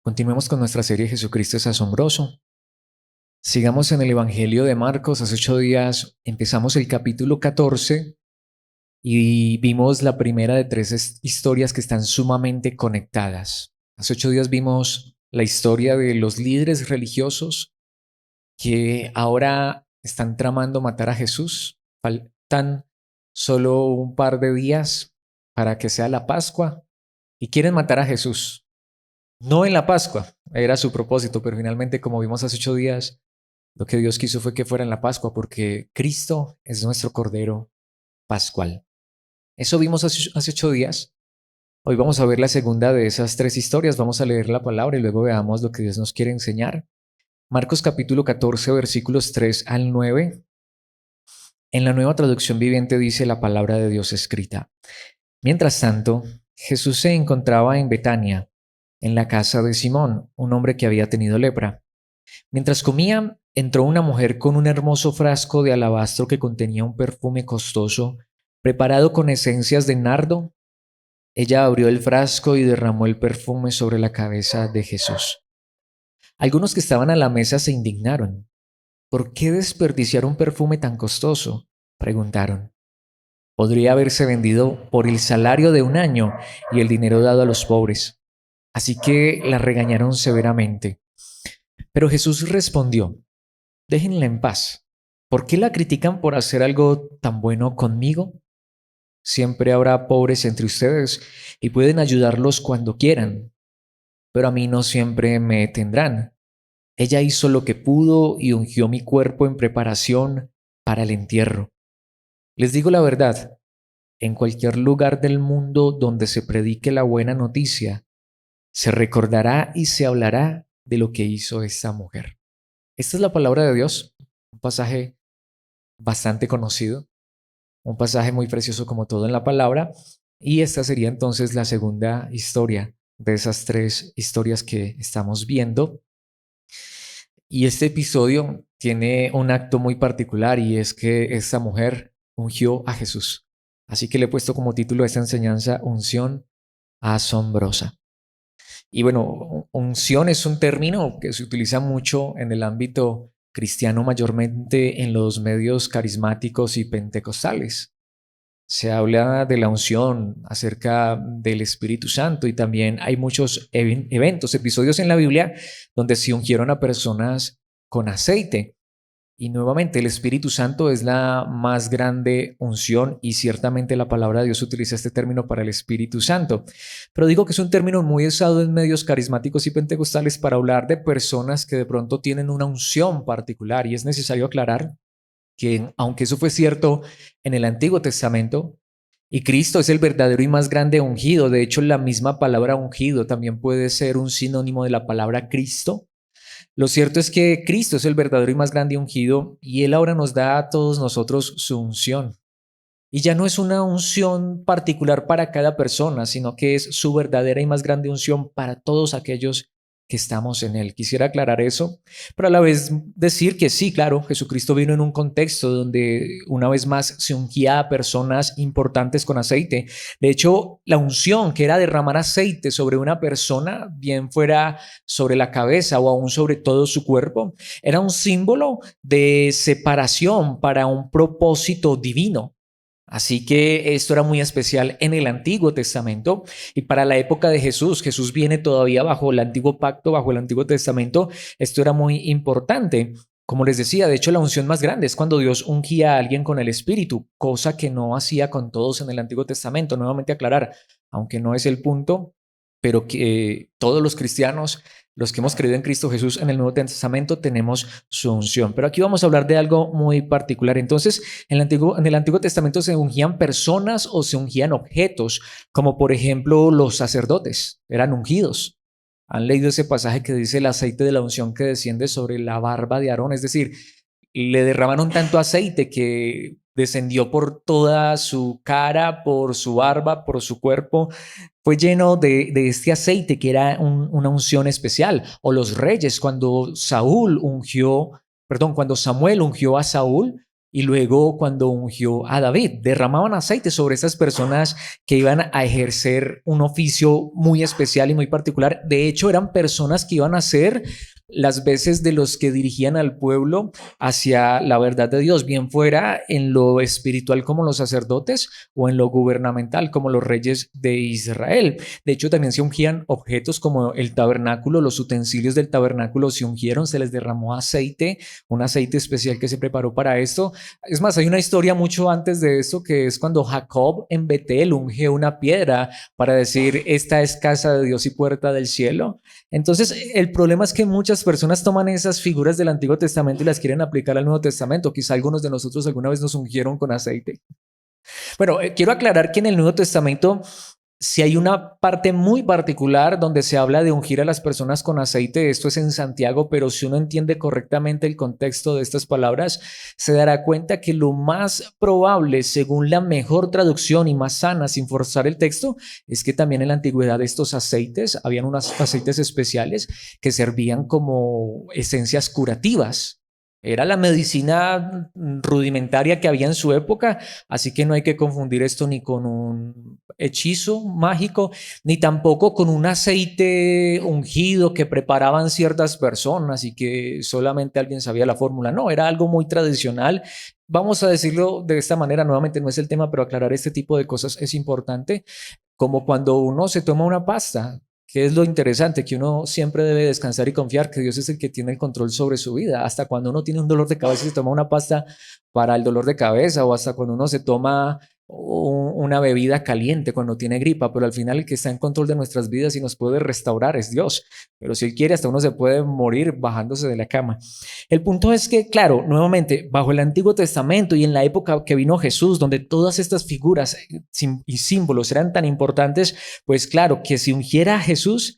Continuemos con nuestra serie Jesucristo es asombroso. Sigamos en el Evangelio de Marcos. Hace 8 días empezamos el capítulo 14 y vimos la primera de tres historias que están sumamente conectadas. Hace 8 días vimos la historia de los líderes religiosos que ahora están tramando matar a Jesús. Faltan solo un par de días para que sea la Pascua y quieren matar a Jesús. No en la Pascua, era su propósito, pero finalmente, como vimos hace 8 días, lo que Dios quiso fue que fuera en la Pascua, porque Cristo es nuestro Cordero Pascual. Eso vimos hace 8 días. Hoy vamos a ver la segunda de esas tres historias. Vamos a leer la palabra y luego veamos lo que Dios nos quiere enseñar. Marcos capítulo 14, versículos 3 al 9. En la Nueva Traducción Viviente dice la palabra de Dios escrita. Mientras tanto, Jesús se encontraba en Betania, en la casa de Simón, un hombre que había tenido lepra. Mientras comían, entró una mujer con un hermoso frasco de alabastro que contenía un perfume costoso, preparado con esencias de nardo. Ella abrió el frasco y derramó el perfume sobre la cabeza de Jesús. Algunos que estaban a la mesa se indignaron. ¿Por qué desperdiciar un perfume tan costoso?, preguntaron. Podría haberse vendido por el salario de un año y el dinero dado a los pobres. Así que la regañaron severamente. Pero Jesús respondió, déjenla en paz. ¿Por qué la critican por hacer algo tan bueno conmigo? Siempre habrá pobres entre ustedes y pueden ayudarlos cuando quieran, pero a mí no siempre me tendrán. Ella hizo lo que pudo y ungió mi cuerpo en preparación para el entierro. Les digo la verdad, en cualquier lugar del mundo donde se predique la buena noticia, se recordará y se hablará de lo que hizo esta mujer. Esta es la palabra de Dios, un pasaje bastante conocido, un pasaje muy precioso como todo en la palabra, y esta sería entonces la segunda historia de esas tres historias que estamos viendo. Y este episodio tiene un acto muy particular y es que esta mujer ungió a Jesús. Así que le he puesto como título a esta enseñanza unción asombrosa. Y bueno, unción es un término que se utiliza mucho en el ámbito cristiano, mayormente en los medios carismáticos y pentecostales. Se habla de la unción acerca del Espíritu Santo y también hay muchos eventos, episodios en la Biblia donde se ungieron a personas con aceite. Y nuevamente, el Espíritu Santo es la más grande unción y ciertamente la palabra de Dios utiliza este término para el Espíritu Santo. Pero digo que es un término muy usado en medios carismáticos y pentecostales para hablar de personas que de pronto tienen una unción particular y es necesario aclarar que aunque eso fue cierto en el Antiguo Testamento, y Cristo es el verdadero y más grande ungido, de hecho la misma palabra ungido también puede ser un sinónimo de la palabra Cristo. Lo cierto es que Cristo es el verdadero y más grande ungido y Él ahora nos da a todos nosotros su unción. Y ya no es una unción particular para cada persona, sino que es su verdadera y más grande unción para todos aquellos que estamos en Él. Quisiera aclarar eso, pero a la vez decir que sí, claro, Jesucristo vino en un contexto donde una vez más se ungía a personas importantes con aceite. De hecho, la unción que era derramar aceite sobre una persona, bien fuera sobre la cabeza o aún sobre todo su cuerpo, era un símbolo de separación para un propósito divino. Así que esto era muy especial en el Antiguo Testamento y para la época de Jesús, Jesús viene todavía bajo el Antiguo Pacto, bajo el Antiguo Testamento, esto era muy importante. Como les decía, de hecho la unción más grande es cuando Dios ungía a alguien con el Espíritu, cosa que no hacía con todos en el Antiguo Testamento. Nuevamente aclarar, aunque no es el punto, pero que todos los cristianos, los que hemos creído en Cristo Jesús en el Nuevo Testamento, tenemos su unción. Pero aquí vamos a hablar de algo muy particular. Entonces, en el Antiguo Testamento se ungían personas o se ungían objetos, como por ejemplo los sacerdotes, eran ungidos. Han leído ese pasaje que dice el aceite de la unción que desciende sobre la barba de Aarón, es decir, le derramaron tanto aceite que descendió por toda su cara, por su barba, por su cuerpo, fue lleno de este aceite que era una unción especial. O los reyes, cuando Samuel ungió a Saúl, y luego cuando ungió a David. Derramaban aceite sobre esas personas que iban a ejercer un oficio muy especial y muy particular. De hecho, eran personas que iban a ser las veces de los que dirigían al pueblo hacia la verdad de Dios, bien fuera en lo espiritual como los sacerdotes o en lo gubernamental como los reyes de Israel. De hecho, también se ungían objetos como el tabernáculo, los utensilios del tabernáculo se ungieron, se les derramó aceite, un aceite especial que se preparó para esto. Es más, hay una historia mucho antes de esto que es cuando Jacob en Betel unge una piedra para decir, esta es casa de Dios y puerta del cielo. Entonces, el problema es que muchas personas toman esas figuras del Antiguo Testamento y las quieren aplicar al Nuevo Testamento. Quizá algunos de nosotros alguna vez nos ungieron con aceite. Bueno, quiero aclarar que en el Nuevo Testamento si hay una parte muy particular donde se habla de ungir a las personas con aceite, esto es en Santiago, pero si uno entiende correctamente el contexto de estas palabras, se dará cuenta que lo más probable, según la mejor traducción y más sana, sin forzar el texto, es que también en la antigüedad estos aceites, habían unos aceites especiales que servían como esencias curativas. Era la medicina rudimentaria que había en su época, así que no hay que confundir esto ni con un hechizo mágico, ni tampoco con un aceite ungido que preparaban ciertas personas y que solamente alguien sabía la fórmula. No, era algo muy tradicional. Vamos a decirlo de esta manera, nuevamente no es el tema, pero aclarar este tipo de cosas es importante, como cuando uno se toma una pasta. ¿Qué es lo interesante? Que uno siempre debe descansar y confiar que Dios es el que tiene el control sobre su vida. Hasta cuando uno tiene un dolor de cabeza y se toma una pasta para el dolor de cabeza, o hasta cuando uno se toma una bebida caliente cuando tiene gripa, pero al final el que está en control de nuestras vidas y nos puede restaurar es Dios. Pero si Él quiere, hasta uno se puede morir bajándose de la cama. El punto es que, claro, nuevamente, bajo el Antiguo Testamento y en la época que vino Jesús, donde todas estas figuras y símbolos eran tan importantes, pues claro, que si ungiera a Jesús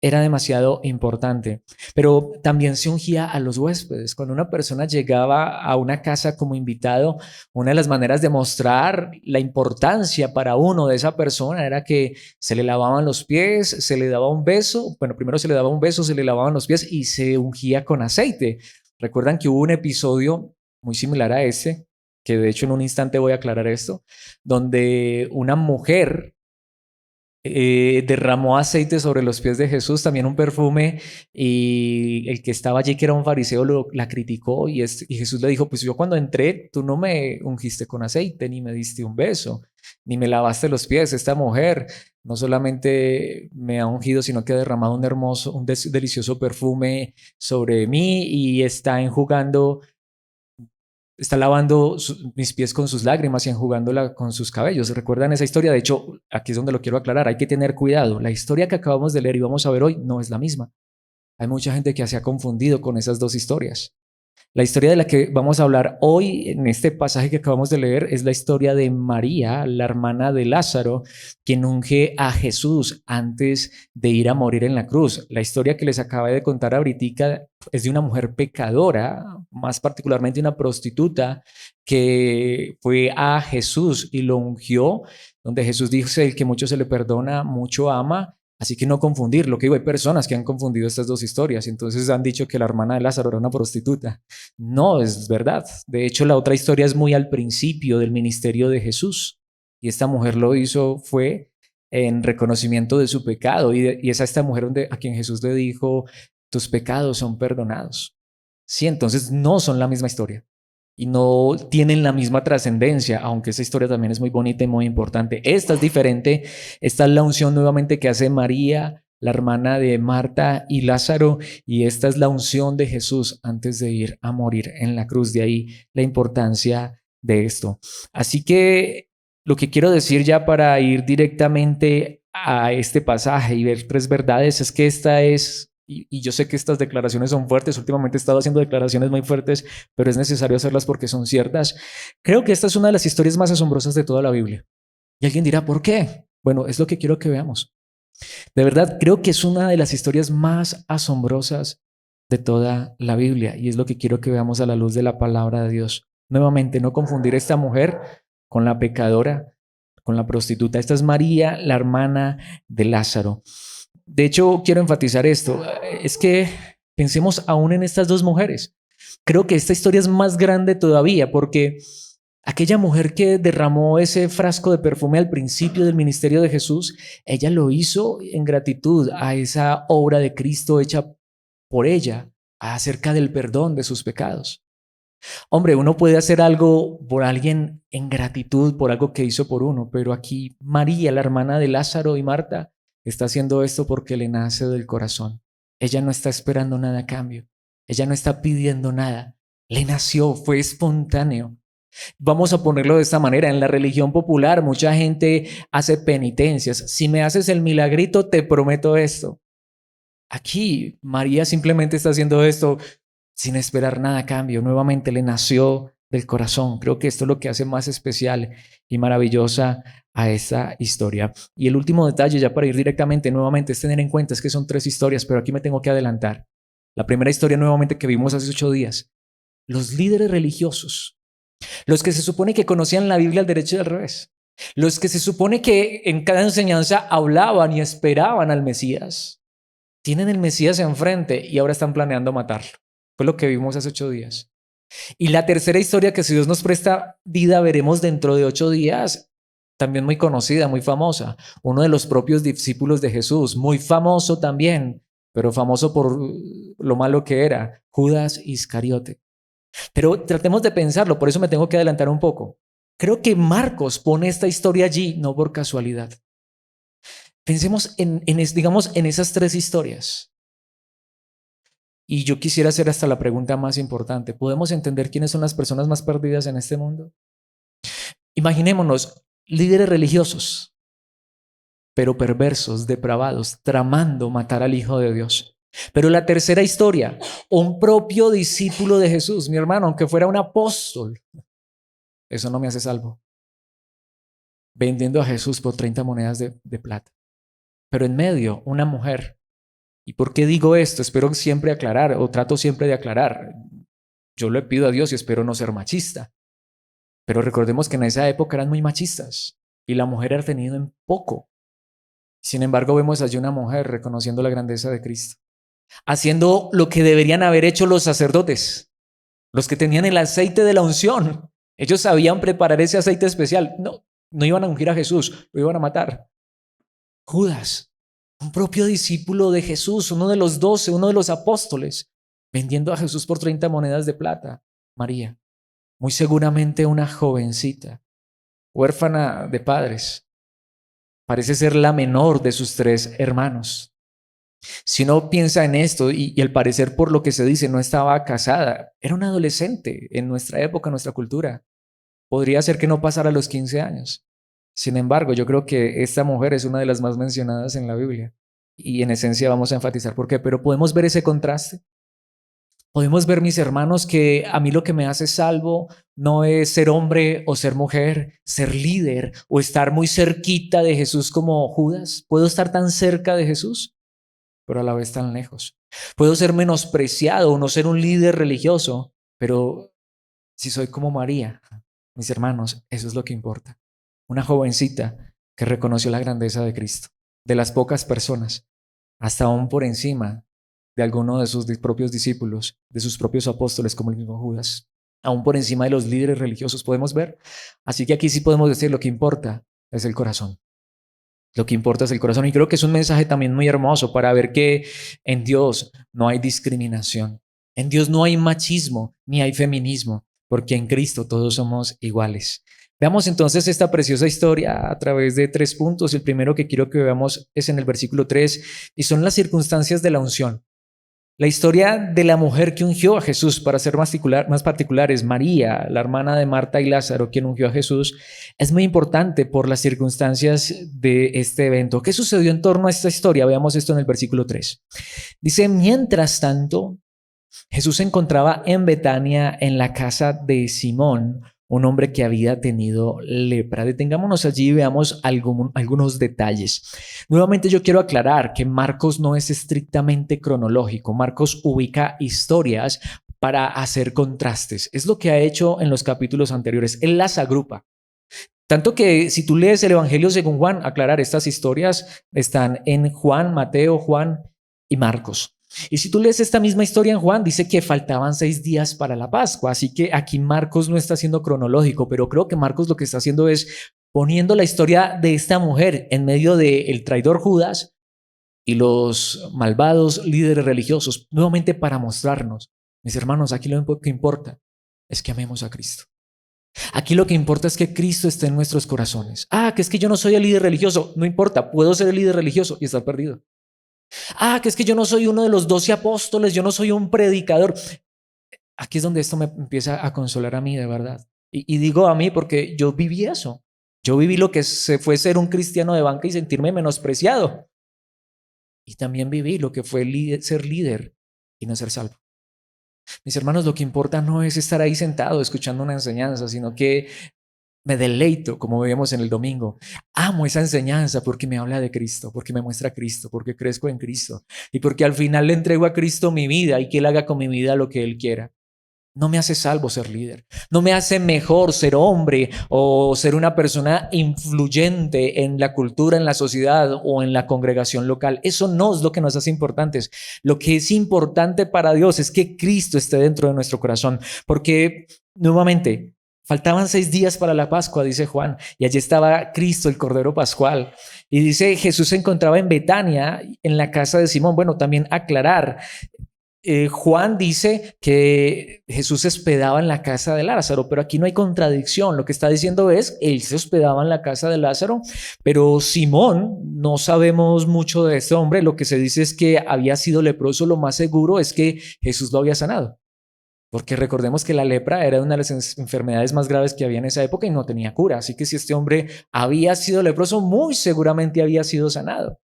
era demasiado importante, pero también se ungía a los huéspedes. Cuando una persona llegaba a una casa como invitado, una de las maneras de mostrar la importancia para uno de esa persona era que se le lavaban los pies, se le daba un beso, bueno, primero se le daba un beso, se le lavaban los pies y se ungía con aceite. Recuerdan que hubo un episodio muy similar a ese, que de hecho en un instante voy a aclarar esto, donde una mujer derramó aceite sobre los pies de Jesús, también un perfume, y el que estaba allí, que era un fariseo, la criticó y Jesús le dijo, pues yo cuando entré, tú no me ungiste con aceite, ni me diste un beso, ni me lavaste los pies. Esta mujer no solamente me ha ungido, sino que ha derramado un hermoso, un delicioso perfume sobre mí y está enjugando, está lavando mis pies con sus lágrimas y enjugándola con sus cabellos. ¿Recuerdan esa historia? De hecho, aquí es donde lo quiero aclarar. Hay que tener cuidado. La historia que acabamos de leer y vamos a ver hoy no es la misma. Hay mucha gente que se ha confundido con esas dos historias. La historia de la que vamos a hablar hoy en este pasaje que acabamos de leer es la historia de María, la hermana de Lázaro, quien unge a Jesús antes de ir a morir en la cruz. La historia que les acabé de contar ahorita es de una mujer pecadora, más particularmente una prostituta, que fue a Jesús y lo ungió, donde Jesús dice: el que mucho se le perdona, mucho ama. Así que no confundir. Lo que digo, hay personas que han confundido estas dos historias, entonces han dicho que la hermana de Lázaro era una prostituta. No es verdad. De hecho, la otra historia es muy al principio del ministerio de Jesús, y esta mujer lo hizo fue en reconocimiento de su pecado, y es a esta mujer a quien Jesús le dijo: tus pecados son perdonados. Sí, entonces no son la misma historia y no tienen la misma trascendencia, aunque esa historia también es muy bonita y muy importante. Esta es diferente. Esta es la unción nuevamente que hace María, la hermana de Marta y Lázaro, y esta es la unción de Jesús antes de ir a morir en la cruz. De ahí la importancia de esto. Así que lo que quiero decir ya para ir directamente a este pasaje y ver tres verdades es que esta es... Y yo sé que estas declaraciones son fuertes, últimamente he estado haciendo declaraciones muy fuertes, pero es necesario hacerlas porque son ciertas. Creo que esta es una de las historias más asombrosas de toda la Biblia. Y alguien dirá, ¿por qué? Bueno, es lo que quiero que veamos. De verdad, creo que es una de las historias más asombrosas de toda la Biblia, y es lo que quiero que veamos a la luz de la palabra de Dios. Nuevamente, no confundir esta mujer con la pecadora, con la prostituta. Esta es María, la hermana de Lázaro. De hecho, quiero enfatizar esto, es que pensemos aún en estas dos mujeres. Creo que esta historia es más grande todavía porque aquella mujer que derramó ese frasco de perfume al principio del ministerio de Jesús, ella lo hizo en gratitud a esa obra de Cristo hecha por ella acerca del perdón de sus pecados. Hombre, uno puede hacer algo por alguien en gratitud por algo que hizo por uno, pero aquí María, la hermana de Lázaro y Marta, está haciendo esto porque le nace del corazón. Ella no está esperando nada a cambio. Ella no está pidiendo nada. Le nació, fue espontáneo. Vamos a ponerlo de esta manera. En la religión popular, mucha gente hace penitencias. Si me haces el milagrito, te prometo esto. Aquí, María simplemente está haciendo esto sin esperar nada a cambio. Nuevamente le nació del corazón. Creo que esto es lo que hace más especial y maravillosa a esta historia. Y el último detalle, ya para ir directamente, nuevamente, es tener en cuenta, es que son 3 historias, pero aquí me tengo que adelantar. La primera historia nuevamente que vimos hace 8 días. Los líderes religiosos, los que se supone que conocían la Biblia al derecho y al revés, los que se supone que en cada enseñanza hablaban y esperaban al Mesías, tienen el Mesías enfrente y ahora están planeando matarlo. Fue lo que vimos hace 8 días. Y la tercera historia que si Dios nos presta vida veremos dentro de 8 días, también muy conocida, muy famosa. Uno de los propios discípulos de Jesús, muy famoso también, pero famoso por lo malo que era, Judas Iscariote. Pero tratemos de pensarlo, por eso me tengo que adelantar un poco. Creo que Marcos pone esta historia allí no por casualidad. Pensemos digamos, en esas 3 historias. Y yo quisiera hacer hasta la pregunta más importante. ¿Podemos entender quiénes son las personas más perdidas en este mundo? Imaginémonos líderes religiosos, pero perversos, depravados, tramando matar al Hijo de Dios. Pero la tercera historia, un propio discípulo de Jesús, mi hermano, aunque fuera un apóstol, eso no me hace salvo. Vendiendo a Jesús por 30 monedas de plata. Pero en medio, una mujer. ¿Y por qué digo esto? Espero siempre aclarar, o trato siempre de aclarar. Yo le pido a Dios y espero no ser machista. Pero recordemos que en esa época eran muy machistas y la mujer era tenida en poco. Sin embargo, vemos allí una mujer reconociendo la grandeza de Cristo, haciendo lo que deberían haber hecho los sacerdotes, los que tenían el aceite de la unción. Ellos sabían preparar ese aceite especial. No iban a ungir a Jesús, lo iban a matar. Judas, un propio discípulo de Jesús, uno de los 12, uno de los apóstoles, vendiendo a Jesús por 30 monedas de plata. María, muy seguramente una jovencita, huérfana de padres, parece ser la menor de sus 3 hermanos. Si uno piensa en esto y al parecer por lo que se dice no estaba casada, era una adolescente en nuestra época, en nuestra cultura. Podría ser que no pasara los 15 años. Sin embargo, yo creo que esta mujer es una de las más mencionadas en la Biblia. Y en esencia vamos a enfatizar por qué, pero podemos ver ese contraste. Podemos ver, mis hermanos, que a mí lo que me hace salvo no es ser hombre o ser mujer, ser líder o estar muy cerquita de Jesús como Judas. Puedo estar tan cerca de Jesús, pero a la vez tan lejos. Puedo ser menospreciado o no ser un líder religioso, pero si soy como María, mis hermanos, eso es lo que importa. Una jovencita que reconoció la grandeza de Cristo, de las pocas personas, hasta aún por encima de alguno de sus propios discípulos, de sus propios apóstoles, como el mismo Judas, aún por encima de los líderes religiosos, podemos ver. Así que aquí sí podemos decir lo que importa es el corazón. Lo que importa es el corazón. Y creo que es un mensaje también muy hermoso para ver que en Dios no hay discriminación. En Dios no hay machismo ni hay feminismo, porque en Cristo todos somos iguales. Veamos entonces esta preciosa historia a través de 3 puntos. El primero que quiero que veamos es en el versículo 3 y son las circunstancias de la unción. La historia de la mujer que ungió a Jesús, para ser más particulares, María, la hermana de Marta y Lázaro, quien ungió a Jesús, es muy importante por las circunstancias de este evento. ¿Qué sucedió en torno a esta historia? Veamos esto en el versículo 3. Dice, mientras tanto, Jesús se encontraba en Betania, en la casa de Simón, un hombre que había tenido lepra. Detengámonos allí y veamos algunos detalles. Nuevamente yo quiero aclarar que Marcos no es estrictamente cronológico. Marcos ubica historias para hacer contrastes. Es lo que ha hecho en los capítulos anteriores. Él las agrupa. Tanto que si tú lees el Evangelio según Juan, aclarar, estas historias están en Juan, Mateo, Juan y Marcos. Y si tú lees esta misma historia en Juan, dice que faltaban 6 días para la Pascua. Así que aquí Marcos no está siendo cronológico, pero creo que Marcos lo que está haciendo es poniendo la historia de esta mujer en medio del traidor Judas y los malvados líderes religiosos, nuevamente para mostrarnos, mis hermanos, aquí lo que importa es que amemos a Cristo. Aquí lo que importa es que Cristo esté en nuestros corazones. Que es que yo no soy el líder religioso. No importa, puedo ser el líder religioso y estar perdido. Que es que yo no soy uno de los 12 apóstoles, yo no soy un predicador. Aquí es donde esto me empieza a consolar a mí, de verdad. Y digo a mí porque yo viví eso. Yo viví lo que se fue ser un cristiano de banca y sentirme menospreciado. Y también viví lo que fue ser líder y no ser salvo. Mis hermanos, lo que importa no es estar ahí sentado escuchando una enseñanza, sino que me deleito, como vemos en el domingo. Amo esa enseñanza porque me habla de Cristo, porque me muestra a Cristo, porque crezco en Cristo y porque al final le entrego a Cristo mi vida y que Él haga con mi vida lo que Él quiera. No me hace salvo ser líder. No me hace mejor ser hombre o ser una persona influyente en la cultura, en la sociedad o en la congregación local. Eso no es lo que nos hace importantes. Lo que es importante para Dios es que Cristo esté dentro de nuestro corazón. Porque, nuevamente, faltaban 6 días para la Pascua, dice Juan, y allí estaba Cristo, el Cordero Pascual. Y dice, Jesús se encontraba en Betania, en la casa de Simón. Bueno, también aclarar. Juan dice que Jesús se hospedaba en la casa de Lázaro, pero aquí no hay contradicción. Lo que está diciendo es, él se hospedaba en la casa de Lázaro, pero Simón, no sabemos mucho de este hombre. Lo que se dice es que había sido leproso. Lo más seguro es que Jesús lo había sanado, porque recordemos que la lepra era una de las enfermedades más graves que había en esa época y no tenía cura. Así que si este hombre había sido leproso, muy seguramente había sido sanado.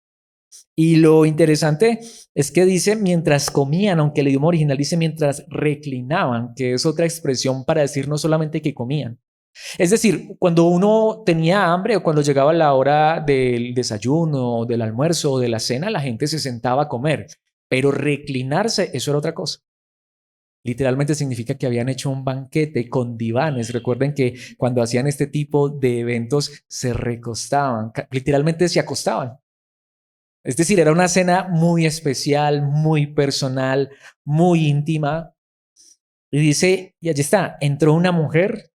Y lo interesante es que dice mientras comían, aunque el idioma original dice mientras reclinaban, que es otra expresión para decir no solamente que comían. Es decir, cuando uno tenía hambre o cuando llegaba la hora del desayuno, del almuerzo o de la cena, la gente se sentaba a comer, pero reclinarse, eso era otra cosa. Literalmente significa que habían hecho un banquete con divanes. Recuerden que cuando hacían este tipo de eventos se recostaban, literalmente se acostaban. Es decir, era una cena muy especial, muy personal, muy íntima. Y dice, y allí está, entró una mujer,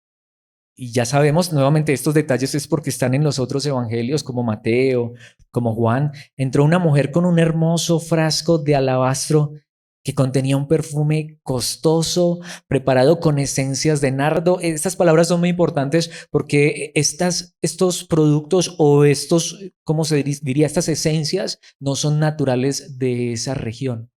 y ya sabemos, nuevamente estos detalles es porque están en los otros evangelios como Mateo, como Juan. Entró una mujer con un hermoso frasco de alabastro que contenía un perfume costoso, preparado con esencias de nardo. Estas palabras son muy importantes porque estos productos o estos, ¿cómo se diría? Estas esencias no son naturales de esa región.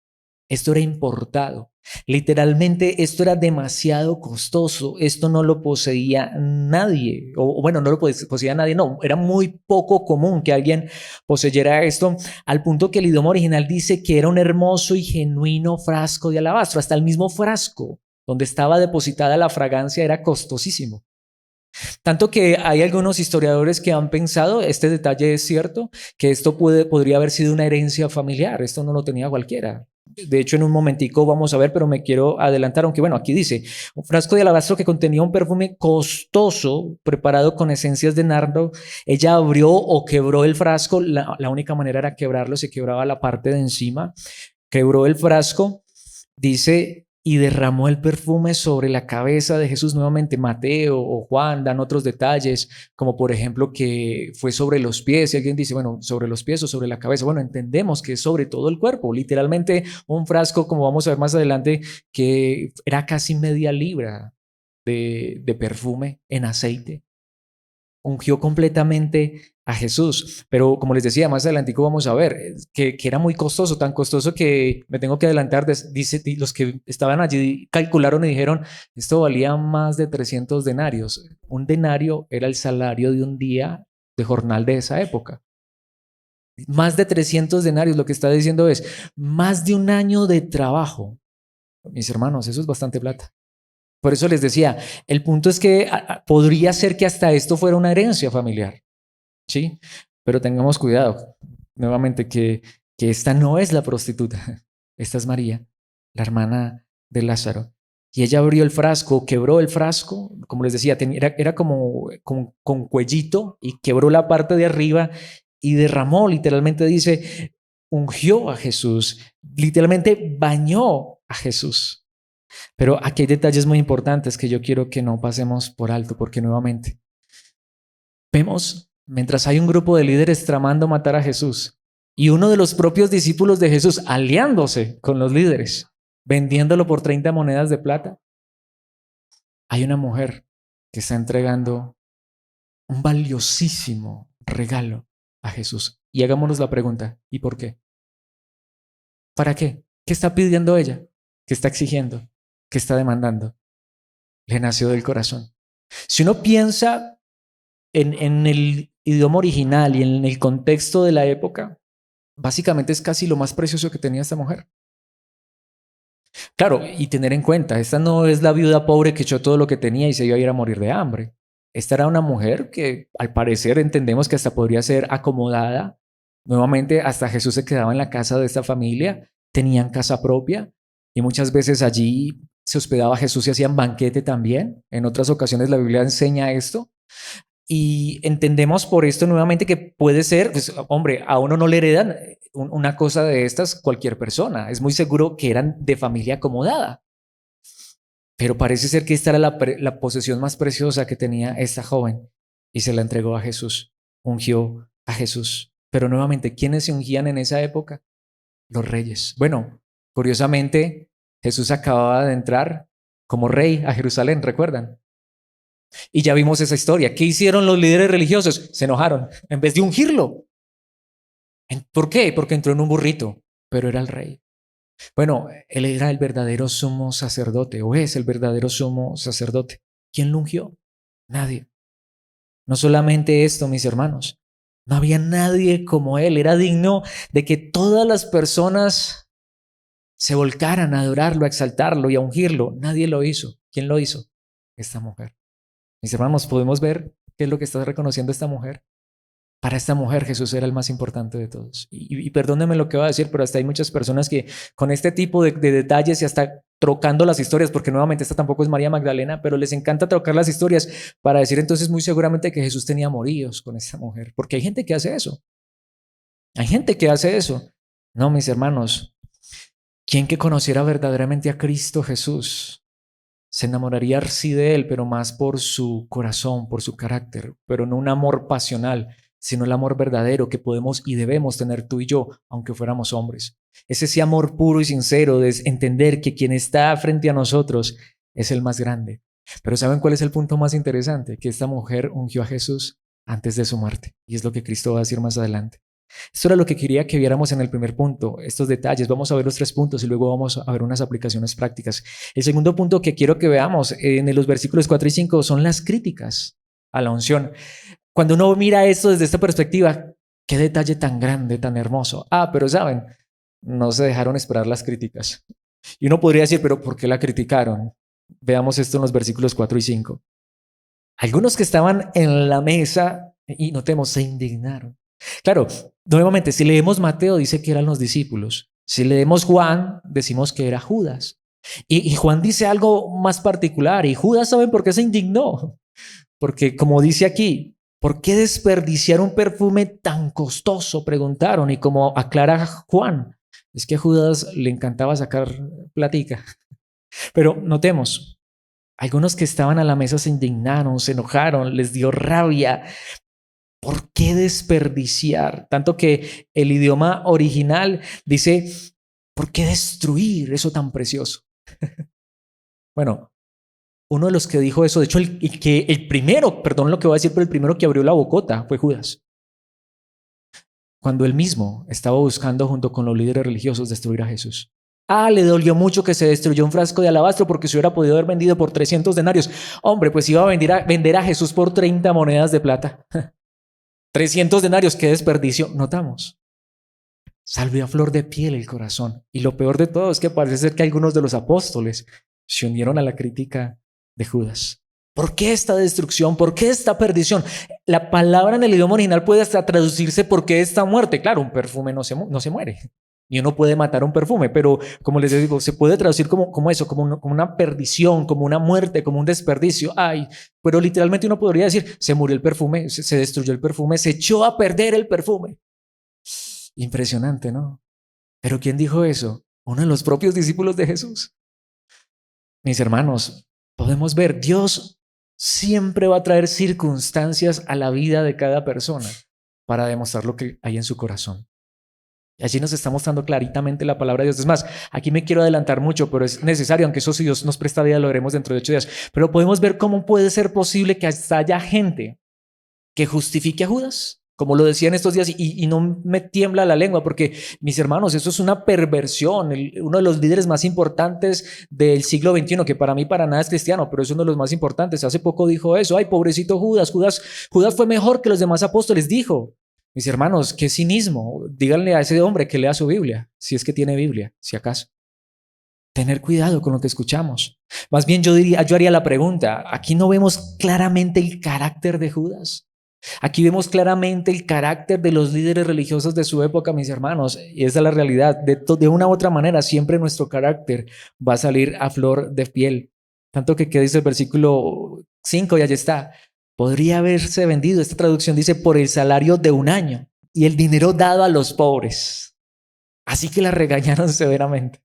Esto era importado. Literalmente esto era demasiado costoso. Esto no lo poseía nadie. O bueno, no lo poseía nadie. No, era muy poco común que alguien poseyera esto, al punto que el idioma original dice que era un hermoso y genuino frasco de alabastro. Hasta el mismo frasco donde estaba depositada la fragancia era costosísimo. Tanto que hay algunos historiadores que han pensado, este detalle es cierto, que esto podría haber sido una herencia familiar. Esto no lo tenía cualquiera. De hecho, en un momentico vamos a ver, pero me quiero adelantar, aunque bueno, aquí dice, un frasco de alabastro que contenía un perfume costoso preparado con esencias de nardo. Ella abrió o quebró el frasco, la única manera era quebrarlo, se quebraba la parte de encima, quebró el frasco, dice, y derramó el perfume sobre la cabeza de Jesús. Nuevamente Mateo o Juan dan otros detalles, como por ejemplo que fue sobre los pies. Y alguien dice, bueno, sobre los pies o sobre la cabeza. Bueno, entendemos que es sobre todo el cuerpo. Literalmente un frasco, como vamos a ver más adelante, que era casi media libra de perfume en aceite. Ungió completamente a Jesús, pero como les decía, más adelante vamos a ver que era muy costoso, tan costoso que me tengo que adelantar. Dice, los que estaban allí calcularon y dijeron, esto valía más de 300 denarios. Un denario era el salario de un día de jornal de esa época. Más de 300 denarios, lo que está diciendo es más de un año de trabajo. Mis hermanos, eso es bastante plata. Por eso les decía, el punto es que podría ser que hasta esto fuera una herencia familiar, ¿sí? Pero tengamos cuidado, nuevamente, que esta no es la prostituta, esta es María, la hermana de Lázaro. Y ella abrió el frasco, quebró el frasco, como les decía, era como con cuellito y quebró la parte de arriba y derramó, literalmente dice, ungió a Jesús, literalmente bañó a Jesús. Pero aquí hay detalles muy importantes que yo quiero que no pasemos por alto, porque nuevamente vemos, mientras hay un grupo de líderes tramando matar a Jesús y uno de los propios discípulos de Jesús aliándose con los líderes, vendiéndolo por 30 monedas de plata, hay una mujer que está entregando un valiosísimo regalo a Jesús. Y hagámonos la pregunta, ¿y por qué? ¿Para qué? ¿Qué está pidiendo ella? ¿Qué está exigiendo? ¿Qué está demandando? Le nació del corazón. Si uno piensa en el idioma original y en el contexto de la época, básicamente es casi lo más precioso que tenía esta mujer. Claro, y tener en cuenta, esta no es la viuda pobre que echó todo lo que tenía y se iba a ir a morir de hambre. Esta era una mujer que al parecer entendemos que hasta podría ser acomodada. Nuevamente, hasta Jesús se quedaba en la casa de esta familia, tenían casa propia y muchas veces allí se hospedaba Jesús y hacían banquete también. En otras ocasiones la Biblia enseña esto. Y entendemos por esto nuevamente que puede ser, pues, hombre, a uno no le heredan una cosa de estas cualquier persona. Es muy seguro que eran de familia acomodada. Pero parece ser que esta era la posesión más preciosa que tenía esta joven y se la entregó a Jesús, ungió a Jesús. Pero nuevamente, ¿quiénes se ungían en esa época? Los reyes. Bueno, curiosamente, Jesús acababa de entrar como rey a Jerusalén, ¿recuerdan? Y ya vimos esa historia. ¿Qué hicieron los líderes religiosos? Se enojaron en vez de ungirlo. ¿Por qué? Porque entró en un burrito, pero era el rey. Bueno, él era el verdadero sumo sacerdote, o es el verdadero sumo sacerdote. ¿Quién lo ungió? Nadie. No solamente esto, mis hermanos. No había nadie como él. Era digno de que todas las personas se volcaran a adorarlo, a exaltarlo y a ungirlo. Nadie lo hizo. ¿Quién lo hizo? Esta mujer. Mis hermanos, ¿podemos ver qué es lo que está reconociendo esta mujer? Para esta mujer Jesús era el más importante de todos. Y perdónenme lo que voy a decir, pero hasta hay muchas personas que con este tipo de detalles y hasta trocando las historias, porque nuevamente esta tampoco es María Magdalena, pero les encanta trocar las historias para decir entonces muy seguramente que Jesús tenía amoríos con esta mujer, porque hay gente que hace eso. Hay gente que hace eso. No, mis hermanos, ¿quién que conociera verdaderamente a Cristo Jesús se enamoraría sí de él, pero más por su corazón, por su carácter, pero no un amor pasional, sino el amor verdadero que podemos y debemos tener tú y yo, aunque fuéramos hombres? Es ese amor puro y sincero de entender que quien está frente a nosotros es el más grande. Pero ¿saben cuál es el punto más interesante? Que esta mujer ungió a Jesús antes de su muerte, y es lo que Cristo va a decir más adelante. Esto era lo que quería que viéramos en el primer punto, estos detalles. Vamos a ver los 3 puntos y luego vamos a ver unas aplicaciones prácticas. El segundo punto que quiero que veamos en los versículos 4 y 5 son las críticas a la unción. Cuando uno mira esto desde esta perspectiva, qué detalle tan grande, tan hermoso. Pero saben, no se dejaron esperar las críticas. Y uno podría decir, pero ¿por qué la criticaron? Veamos esto en los versículos 4 y 5. Algunos que estaban en la mesa, y notemos, se indignaron. Claro, nuevamente, si leemos Mateo, dice que eran los discípulos. Si leemos Juan, decimos que era Judas. Y Juan dice algo más particular. Y Judas, ¿saben por qué se indignó? Porque como dice aquí, ¿por qué desperdiciar un perfume tan costoso? Preguntaron. Y como aclara Juan, es que a Judas le encantaba sacar platica. Pero notemos, algunos que estaban a la mesa se indignaron, se enojaron, les dio rabia. ¿Por qué desperdiciar? Tanto que el idioma original dice, ¿por qué destruir eso tan precioso? Bueno, uno de los que dijo eso, de hecho, el primero, perdón lo que voy a decir, pero el primero que abrió la bocota fue Judas. Cuando él mismo estaba buscando junto con los líderes religiosos destruir a Jesús. Le dolió mucho que se destruyó un frasco de alabastro porque se hubiera podido haber vendido por 300 denarios. Hombre, pues iba a vender a Jesús por 30 monedas de plata. 300 denarios, qué desperdicio. Notamos. Salió a flor de piel el corazón. Y lo peor de todo es que parece ser que algunos de los apóstoles se unieron a la crítica de Judas. ¿Por qué esta destrucción? ¿Por qué esta perdición? La palabra en el idioma original puede hasta traducirse ¿por qué esta muerte? Claro, un perfume no se muere. Y uno puede matar un perfume, pero como les digo, se puede traducir como eso, como una perdición, como una muerte, como un desperdicio. Pero literalmente uno podría decir, se murió el perfume, se destruyó el perfume, se echó a perder el perfume. Impresionante, ¿no? ¿Pero quién dijo eso? Uno de los propios discípulos de Jesús. Mis hermanos, podemos ver, Dios siempre va a traer circunstancias a la vida de cada persona para demostrar lo que hay en su corazón. Y allí nos está mostrando claritamente la palabra de Dios. Es más, aquí me quiero adelantar mucho, pero es necesario, aunque eso si Dios nos presta vida lo veremos dentro de 8 días. Pero podemos ver cómo puede ser posible que hasta haya gente que justifique a Judas, como lo decía en estos días, y no me tiembla la lengua, porque mis hermanos, eso es una perversión. Uno de los líderes más importantes del siglo XXI, que para mí para nada es cristiano, pero es uno de los más importantes, hace poco dijo eso: ay, pobrecito Judas, Judas fue mejor que los demás apóstoles, dijo. Mis hermanos, qué cinismo. Díganle a ese hombre que lea su Biblia, si es que tiene Biblia, si acaso. Tener cuidado con lo que escuchamos. Más bien yo haría la pregunta, ¿aquí no vemos claramente el carácter de Judas? Aquí vemos claramente el carácter de los líderes religiosos de su época, mis hermanos, y esa es la realidad. De una u otra manera, siempre nuestro carácter va a salir a flor de piel. Tanto que, ¿qué dice el versículo 5? Y allí está. Podría haberse vendido, esta traducción dice, por el salario de un año y el dinero dado a los pobres. Así que la regañaron severamente.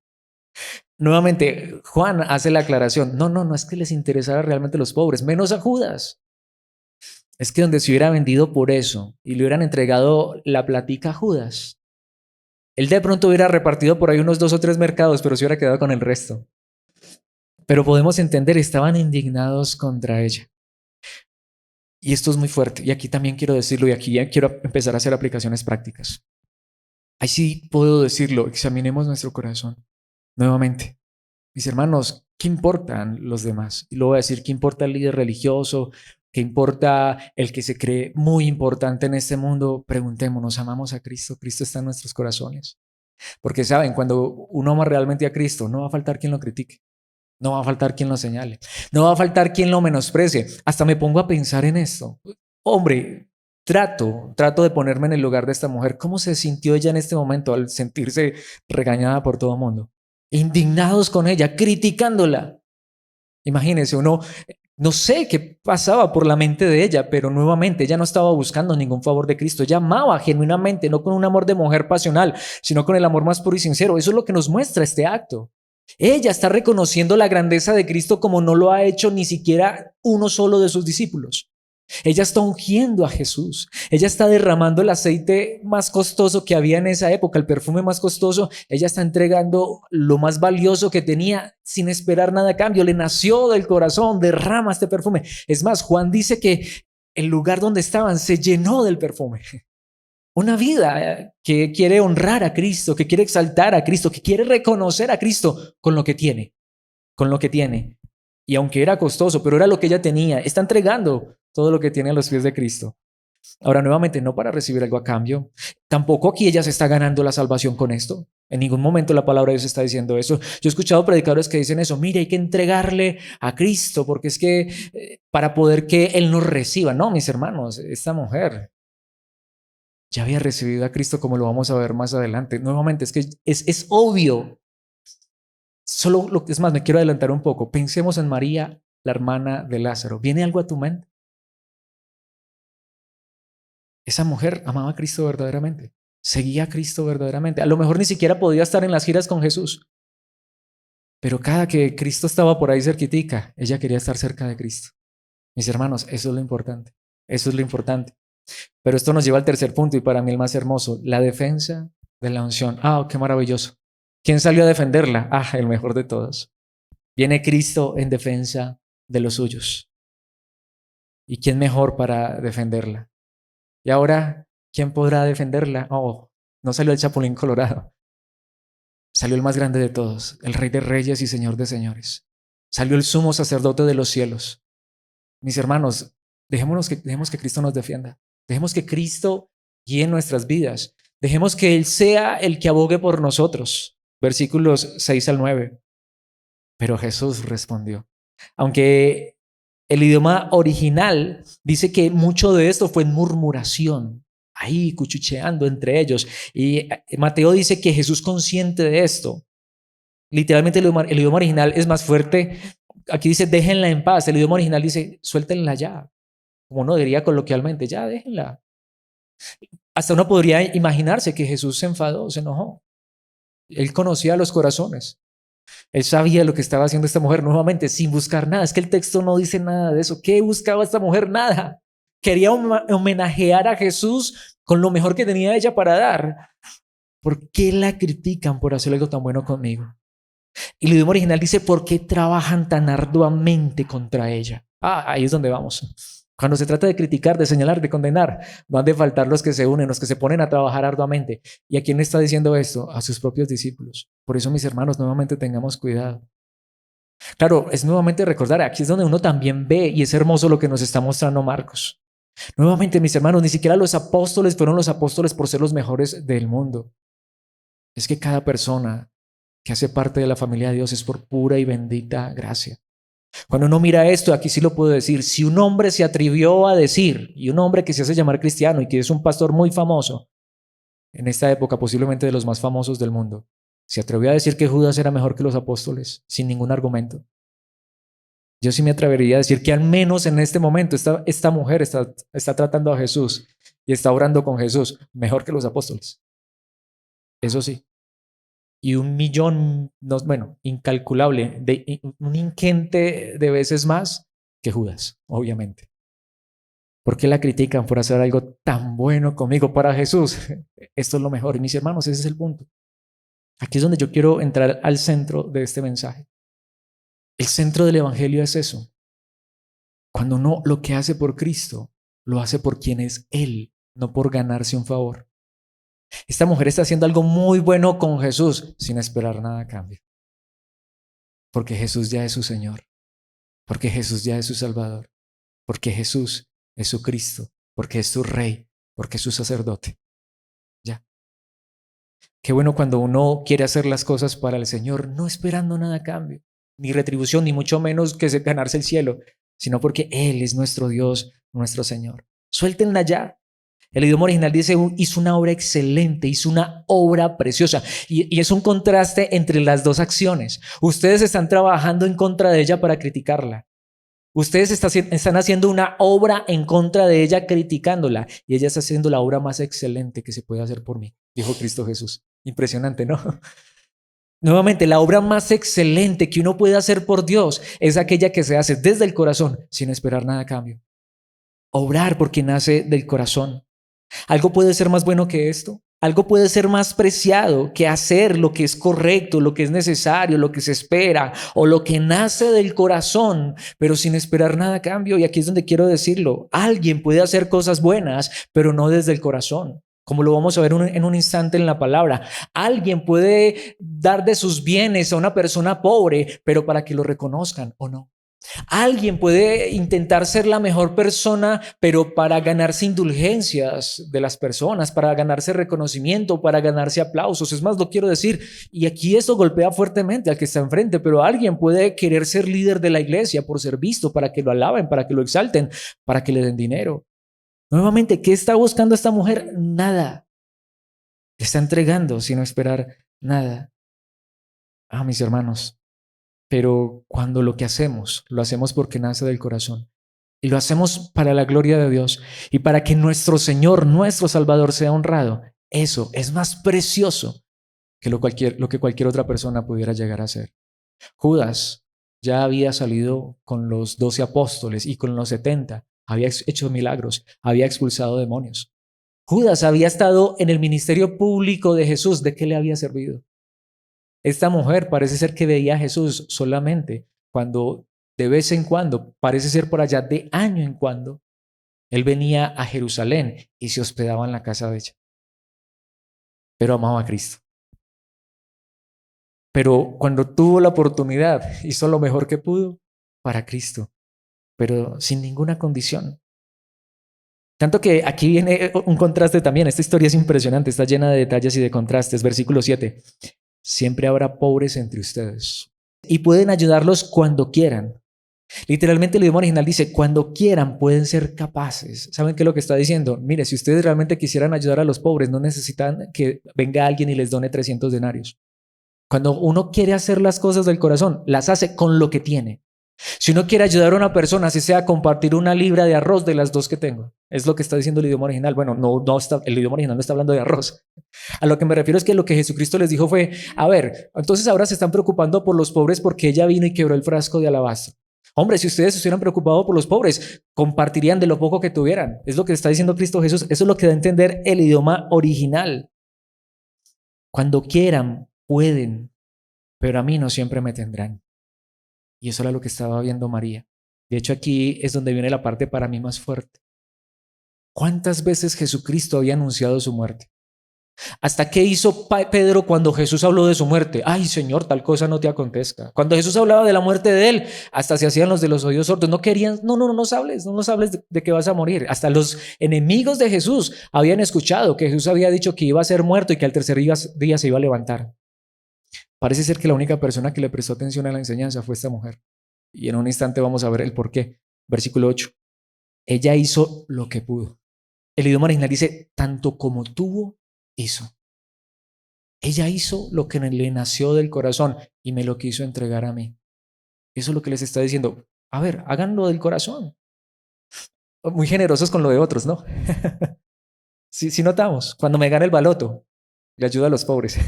Nuevamente, Juan hace la aclaración. No es que les interesara realmente los pobres, menos a Judas. Es que donde se hubiera vendido por eso y le hubieran entregado la platica a Judas, él de pronto hubiera repartido por ahí unos 2 o 3 mercados, pero se hubiera quedado con el resto. Pero podemos entender, estaban indignados contra ella. Y esto es muy fuerte. Y aquí también quiero decirlo, y aquí ya quiero empezar a hacer aplicaciones prácticas. Ahí sí puedo decirlo, examinemos nuestro corazón. Nuevamente, mis hermanos, ¿qué importan los demás? Y lo voy a decir, ¿qué importa el líder religioso? ¿Qué importa el que se cree muy importante en este mundo? Preguntémonos, ¿amamos a Cristo? Cristo está en nuestros corazones. Porque saben, cuando uno ama realmente a Cristo, no va a faltar quien lo critique. No va a faltar quien lo señale. No va a faltar quien lo menosprecie. Hasta me pongo a pensar en esto. Hombre, trato de ponerme en el lugar de esta mujer. ¿Cómo se sintió ella en este momento al sentirse regañada por todo el mundo? Indignados con ella, criticándola. Imagínense, uno, no sé qué pasaba por la mente de ella, pero nuevamente ella no estaba buscando ningún favor de Cristo. Ella amaba genuinamente, no con un amor de mujer pasional, sino con el amor más puro y sincero. Eso es lo que nos muestra este acto. Ella está reconociendo la grandeza de Cristo como no lo ha hecho ni siquiera uno solo de sus discípulos. Ella está ungiendo a Jesús. Ella está derramando el aceite más costoso que había en esa época, el perfume más costoso. Ella está entregando lo más valioso que tenía sin esperar nada a cambio. Le nació del corazón, derrama este perfume. Es más, Juan dice que el lugar donde estaban se llenó del perfume. Una vida que quiere honrar a Cristo, que quiere exaltar a Cristo, que quiere reconocer a Cristo con lo que tiene, con lo que tiene. Y aunque era costoso, pero era lo que ella tenía, está entregando todo lo que tiene a los pies de Cristo. Ahora, nuevamente, no para recibir algo a cambio. Tampoco aquí ella se está ganando la salvación con esto. En ningún momento la palabra de Dios está diciendo eso. Yo he escuchado predicadores que dicen eso. Mire, hay que entregarle a Cristo porque es que para poder que Él nos reciba. No, mis hermanos, esta mujer ya había recibido a Cristo, como lo vamos a ver más adelante. Nuevamente, es que es obvio. Solo lo que es más, me quiero adelantar un poco. Pensemos en María, la hermana de Lázaro. ¿Viene algo a tu mente? Esa mujer amaba a Cristo verdaderamente. Seguía a Cristo verdaderamente. A lo mejor ni siquiera podía estar en las giras con Jesús. Pero cada que Cristo estaba por ahí cerquitica, ella quería estar cerca de Cristo. Mis hermanos, eso es lo importante. Eso es lo importante. Pero esto nos lleva al tercer punto y para mí el más hermoso, la defensa de la unción. Qué maravilloso. ¿Quién salió a defenderla? El mejor de todos. Viene Cristo en defensa de los suyos. ¿Y quién mejor para defenderla? Y ahora, ¿quién podrá defenderla? No salió el Chapulín Colorado. Salió el más grande de todos, el Rey de Reyes y Señor de Señores. Salió el sumo sacerdote de los cielos. Mis hermanos, dejemos que Cristo nos defienda. Dejemos que Cristo guíe nuestras vidas. Dejemos que Él sea el que abogue por nosotros. Versículos 6 al 9. Pero Jesús respondió. Aunque el idioma original dice que mucho de esto fue en murmuración, ahí cuchicheando entre ellos. Y Mateo dice que Jesús consciente de esto. Literalmente el idioma original es más fuerte. Aquí dice déjenla en paz. El idioma original dice suéltenla ya. Como uno diría coloquialmente, ya déjenla. Hasta uno podría imaginarse que Jesús se enfadó, se enojó. Él conocía los corazones. Él sabía lo que estaba haciendo esta mujer nuevamente sin buscar nada. Es que el texto no dice nada de eso. ¿Qué buscaba esta mujer? Nada. Quería homenajear a Jesús con lo mejor que tenía ella para dar. ¿Por qué la critican por hacer algo tan bueno conmigo? Y el idioma original dice, ¿por qué trabajan tan arduamente contra ella? Ahí es donde vamos. Cuando se trata de criticar, de señalar, de condenar, no han de faltar los que se unen, los que se ponen a trabajar arduamente. ¿Y a quién le está diciendo esto? A sus propios discípulos. Por eso, mis hermanos, nuevamente tengamos cuidado. Claro, es nuevamente recordar, aquí es donde uno también ve, y es hermoso lo que nos está mostrando Marcos. Nuevamente, mis hermanos, ni siquiera los apóstoles fueron los apóstoles por ser los mejores del mundo. Es que cada persona que hace parte de la familia de Dios es por pura y bendita gracia. Cuando uno mira esto, aquí sí lo puedo decir, si un hombre se atrevió a decir, y un hombre que se hace llamar cristiano y que es un pastor muy famoso, en esta época posiblemente de los más famosos del mundo, se atrevió a decir que Judas era mejor que los apóstoles, sin ningún argumento. Yo sí me atrevería a decir que al menos en este momento esta mujer está tratando a Jesús y está orando con Jesús mejor que los apóstoles. Eso sí. Y 1.000.000, no, bueno, incalculable, un inquente de veces más que Judas, obviamente. ¿Por qué la critican por hacer algo tan bueno conmigo? Para Jesús, esto es lo mejor. Y mis hermanos, ese es el punto. Aquí es donde yo quiero entrar al centro de este mensaje. El centro del Evangelio es eso. Cuando uno lo que hace por Cristo, lo hace por quien es Él, no por ganarse un favor. Esta mujer está haciendo algo muy bueno con Jesús sin esperar nada a cambio. Porque Jesús ya es su Señor. Porque Jesús ya es su Salvador. Porque Jesús es su Cristo. Porque es su Rey. Porque es su sacerdote. Ya. Qué bueno cuando uno quiere hacer las cosas para el Señor, no esperando nada a cambio. Ni retribución, ni mucho menos que ganarse el cielo. Sino porque Él es nuestro Dios, nuestro Señor. Suéltenla ya. El idioma original dice, hizo una obra excelente, hizo una obra preciosa. Y es un contraste entre las dos acciones. Ustedes están trabajando en contra de ella para criticarla. Ustedes están haciendo una obra en contra de ella criticándola. Y ella está haciendo la obra más excelente que se puede hacer por mí, dijo Cristo Jesús. Impresionante, ¿no? Nuevamente, la obra más excelente que uno puede hacer por Dios es aquella que se hace desde el corazón sin esperar nada a cambio. Obrar porque nace del corazón. ¿Algo puede ser más bueno que esto? ¿Algo puede ser más preciado que hacer lo que es correcto, lo que es necesario, lo que se espera o lo que nace del corazón, pero sin esperar nada a cambio? Y aquí es donde quiero decirlo. Alguien puede hacer cosas buenas, pero no desde el corazón, como lo vamos a ver en un instante en la palabra. Alguien puede dar de sus bienes a una persona pobre, pero para que lo reconozcan o no. Alguien puede intentar ser la mejor persona, pero para ganarse indulgencias de las personas, para ganarse reconocimiento, para ganarse aplausos. Es más, lo quiero decir, y aquí esto golpea fuertemente al que está enfrente, pero alguien puede querer ser líder de la iglesia por ser visto, para que lo alaben, para que lo exalten, para que le den dinero. Nuevamente, ¿qué está buscando esta mujer? Nada. Está entregando sin esperar nada. Mis hermanos. Pero cuando lo que hacemos, lo hacemos porque nace del corazón. Y lo hacemos para la gloria de Dios y para que nuestro Señor, nuestro Salvador sea honrado. Eso es más precioso que lo que cualquier otra persona pudiera llegar a hacer. Judas ya había salido con los 12 apóstoles y con los 70. Había hecho milagros, había expulsado demonios. Judas había estado en el ministerio público de Jesús. ¿De qué le había servido? Esta mujer parece ser que veía a Jesús solamente cuando de vez en cuando, parece ser por allá de año en cuando, él venía a Jerusalén y se hospedaba en la casa de ella. Pero amaba a Cristo. Pero cuando tuvo la oportunidad, hizo lo mejor que pudo para Cristo, pero sin ninguna condición. Tanto que aquí viene un contraste también. Esta historia es impresionante, está llena de detalles y de contrastes. Versículo 7. Siempre habrá pobres entre ustedes y pueden ayudarlos cuando quieran. Literalmente el idioma original dice, cuando quieran pueden ser capaces. ¿Saben qué es lo que está diciendo? Mire, si ustedes realmente quisieran ayudar a los pobres, no necesitan que venga alguien y les done 300 denarios. Cuando uno quiere hacer las cosas del corazón, las hace con lo que tiene. Si uno quiere ayudar a una persona, así sea compartir una libra de arroz de las dos que tengo. Es lo que está diciendo el idioma original. Bueno, no está, el idioma original no está hablando de arroz. A lo que me refiero es que lo que Jesucristo les dijo fue, a ver, entonces ahora se están preocupando por los pobres porque ella vino y quebró el frasco de alabastro. Hombre, si ustedes se estuvieran preocupados por los pobres, compartirían de lo poco que tuvieran. Es lo que está diciendo Cristo Jesús. Eso es lo que da a entender el idioma original. Cuando quieran, pueden, pero a mí no siempre me tendrán. Y eso era lo que estaba viendo María. De hecho, aquí es donde viene la parte para mí más fuerte. ¿Cuántas veces Jesucristo había anunciado su muerte? ¿Hasta qué hizo Pedro cuando Jesús habló de su muerte? Ay, Señor, tal cosa no te acontezca. Cuando Jesús hablaba de la muerte de él, hasta se hacían los de los oídos sordos. No querían, no nos hables, no nos hables de que vas a morir. Hasta los enemigos de Jesús habían escuchado que Jesús había dicho que iba a ser muerto y que al tercer día se iba a levantar. Parece ser que la única persona que le prestó atención a la enseñanza fue esta mujer. Y en un instante vamos a ver el por qué. Versículo 8. Ella hizo lo que pudo. El idioma original dice, tanto como tuvo, hizo. Ella hizo lo que le nació del corazón y me lo quiso entregar a mí. Eso es lo que les está diciendo. A ver, háganlo del corazón. Muy generosos con lo de otros, ¿no? Sí notamos. Cuando me gana el baloto, le ayuda a los pobres.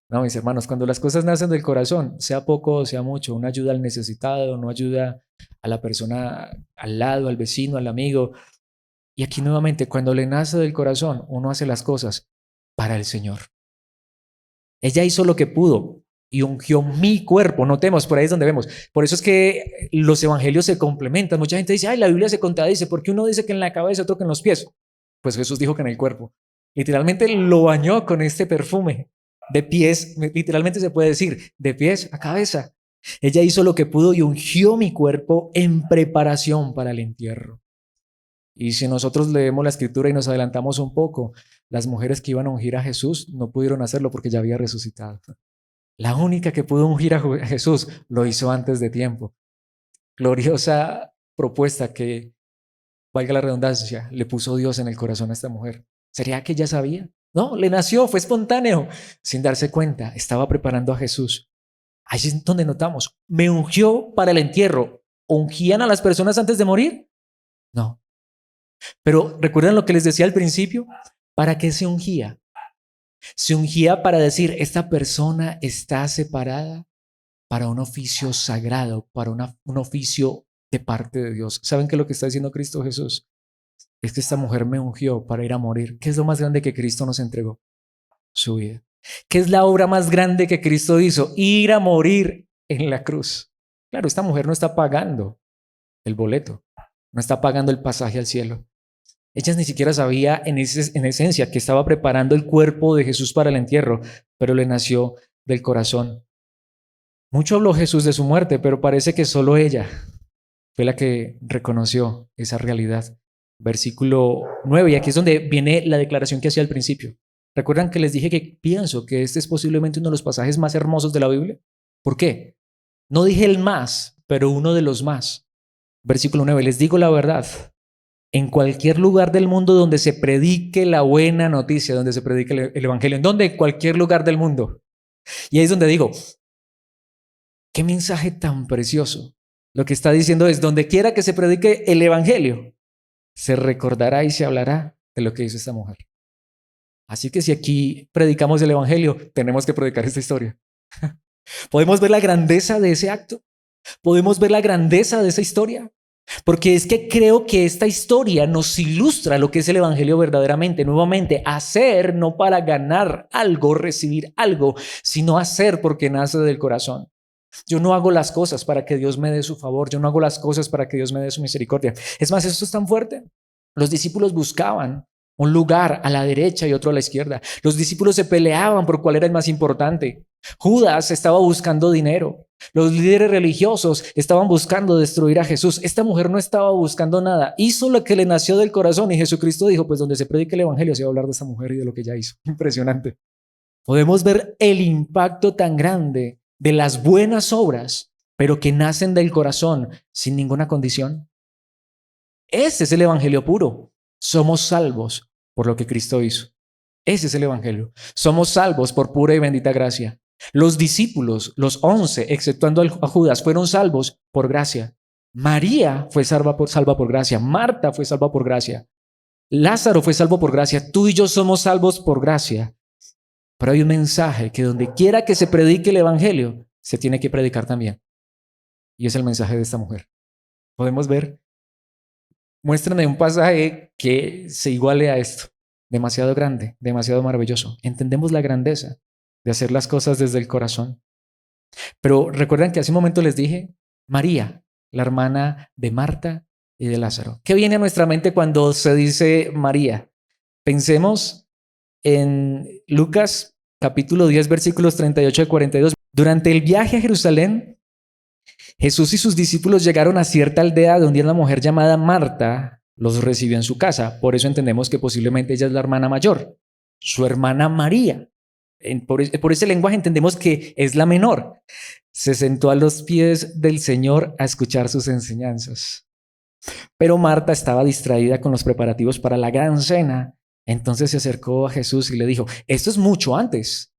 No, mis hermanos, cuando las cosas nacen del corazón, sea poco o sea mucho, una ayuda al necesitado, no ayuda a la persona al lado, al vecino, al amigo. Y aquí nuevamente, cuando le nace del corazón, uno hace las cosas para el Señor. Ella hizo lo que pudo y ungió mi cuerpo. Notemos, por ahí es donde vemos. Por eso es que los evangelios se complementan. Mucha gente dice, ay, la Biblia se contradice. ¿Por qué uno dice que en la cabeza, otro que en los pies? Pues Jesús dijo que en el cuerpo. Literalmente lo bañó con este perfume. De pies, literalmente se puede decir, de pies a cabeza. Ella hizo lo que pudo y ungió mi cuerpo en preparación para el entierro. Y si nosotros leemos la escritura y nos adelantamos un poco, las mujeres que iban a ungir a Jesús no pudieron hacerlo porque ya había resucitado. La única que pudo ungir a Jesús lo hizo antes de tiempo. Gloriosa propuesta que, valga la redundancia, le puso Dios en el corazón a esta mujer. ¿Sería que ella sabía? No, le nació, fue espontáneo. Sin darse cuenta, estaba preparando a Jesús. Ahí es donde notamos, me ungió para el entierro. ¿Ungían a las personas antes de morir? No. Pero ¿recuerdan lo que les decía al principio? ¿Para qué se ungía? Se ungía para decir, esta persona está separada para un oficio sagrado, para un oficio de parte de Dios. ¿Saben qué es lo que está diciendo Cristo Jesús? Es que esta mujer me ungió para ir a morir. ¿Qué es lo más grande que Cristo nos entregó? Su vida. ¿Qué es la obra más grande que Cristo hizo? Ir a morir en la cruz. Claro, esta mujer no está pagando el boleto, no está pagando el pasaje al cielo. Ella ni siquiera sabía en esencia que estaba preparando el cuerpo de Jesús para el entierro, pero le nació del corazón. Mucho habló Jesús de su muerte, pero parece que solo ella fue la que reconoció esa realidad. Versículo 9, y aquí es donde viene la declaración que hacía al principio. ¿Recuerdan que les dije que pienso que este es posiblemente uno de los pasajes más hermosos de la Biblia? ¿Por qué? No dije el más, pero uno de los más. Versículo 9, les digo la verdad. En cualquier lugar del mundo donde se predique la buena noticia, donde se predique el evangelio, ¿en dónde? En cualquier lugar del mundo. Y ahí es donde digo, qué mensaje tan precioso. Lo que está diciendo es, donde quiera que se predique el evangelio, se recordará y se hablará de lo que hizo esta mujer. Así que si aquí predicamos el evangelio, tenemos que predicar esta historia. ¿Podemos ver la grandeza de ese acto? ¿Podemos ver la grandeza de esa historia? Porque es que creo que esta historia nos ilustra lo que es el evangelio verdaderamente. Nuevamente, hacer no para ganar algo, recibir algo, sino hacer porque nace del corazón. Yo no hago las cosas para que Dios me dé su favor. Yo no hago las cosas para que Dios me dé su misericordia. Es más, esto es tan fuerte. Los discípulos buscaban un lugar a la derecha y otro a la izquierda. Los discípulos se peleaban por cuál era el más importante. Judas estaba buscando dinero. Los líderes religiosos estaban buscando destruir a Jesús. Esta mujer no estaba buscando nada. Hizo lo que le nació del corazón y Jesucristo dijo, pues donde se predique el evangelio se va a hablar de esta mujer y de lo que ella hizo. Impresionante. Podemos ver el impacto tan grande de las buenas obras, pero que nacen del corazón sin ninguna condición. Ese es el evangelio puro. Somos salvos por lo que Cristo hizo. Ese es el evangelio. Somos salvos por pura y bendita gracia. Los discípulos, los 11, exceptuando a Judas, fueron salvos por gracia. María fue salva por gracia. Marta fue salva por gracia. Lázaro fue salvo por gracia. Tú y yo somos salvos por gracia. Pero hay un mensaje que donde quiera que se predique el evangelio, se tiene que predicar también. Y es el mensaje de esta mujer. Podemos ver. Muéstrame un pasaje que se iguale a esto. Demasiado grande, demasiado maravilloso. Entendemos la grandeza de hacer las cosas desde el corazón. Pero recuerdan que hace un momento les dije, María, la hermana de Marta y de Lázaro. ¿Qué viene a nuestra mente cuando se dice María? Pensemos en Lucas capítulo 10, versículos 38 y 42. Durante el viaje a Jerusalén, Jesús y sus discípulos llegaron a cierta aldea donde una mujer llamada Marta los recibió en su casa. Por eso entendemos que posiblemente ella es la hermana mayor, su hermana María. Por ese lenguaje entendemos que es la menor. Se sentó a los pies del Señor a escuchar sus enseñanzas. Pero Marta estaba distraída con los preparativos para la gran cena. Entonces se acercó a Jesús y le dijo, esto es mucho antes.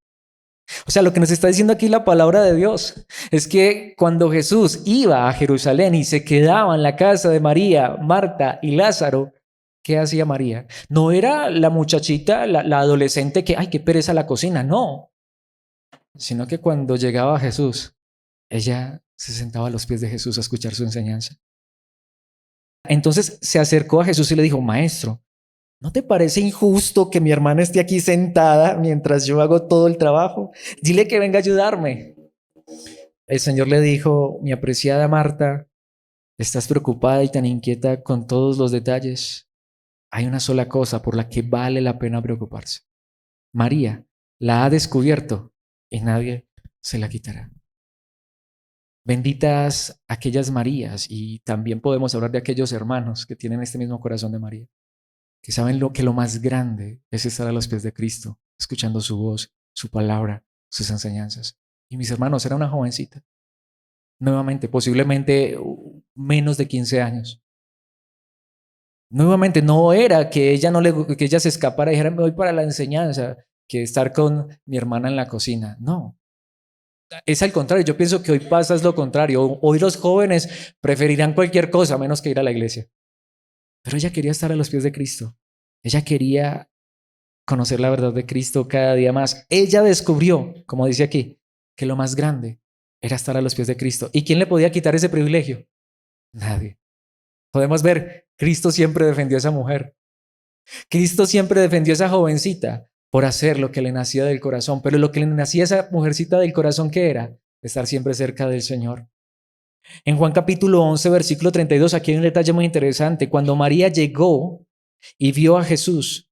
O sea, lo que nos está diciendo aquí la palabra de Dios es que cuando Jesús iba a Jerusalén y se quedaba en la casa de María, Marta y Lázaro, ¿qué hacía María? No era la muchachita, la adolescente que, ay, qué pereza la cocina, no. Sino que cuando llegaba Jesús, ella se sentaba a los pies de Jesús a escuchar su enseñanza. Entonces se acercó a Jesús y le dijo, Maestro, ¿no te parece injusto que mi hermana esté aquí sentada mientras yo hago todo el trabajo? Dile que venga a ayudarme. El Señor le dijo, mi apreciada Marta, estás preocupada y tan inquieta con todos los detalles. Hay una sola cosa por la que vale la pena preocuparse. María la ha descubierto y nadie se la quitará. Benditas aquellas Marías, y también podemos hablar de aquellos hermanos que tienen este mismo corazón de María, que saben que lo más grande es estar a los pies de Cristo, escuchando su voz, su palabra, sus enseñanzas. Y mis hermanos, era una jovencita, nuevamente, posiblemente menos de 15 años. Nuevamente, no era que ella se escapara y dijera, me voy para la enseñanza, que estar con mi hermana en la cocina. No, es al contrario. Yo pienso que hoy pasa es lo contrario. Hoy los jóvenes preferirán cualquier cosa menos que ir a la iglesia. Pero ella quería estar a los pies de Cristo. Ella quería conocer la verdad de Cristo cada día más. Ella descubrió, como dice aquí, que lo más grande era estar a los pies de Cristo. ¿Y quién le podía quitar ese privilegio? Nadie. Podemos ver, Cristo siempre defendió a esa mujer. Cristo siempre defendió a esa jovencita por hacer lo que le nacía del corazón. Pero lo que le nacía a esa mujercita del corazón, ¿qué era? Estar siempre cerca del Señor. En Juan capítulo 11, versículo 32, aquí hay un detalle muy interesante. Cuando María llegó y vio a Jesús,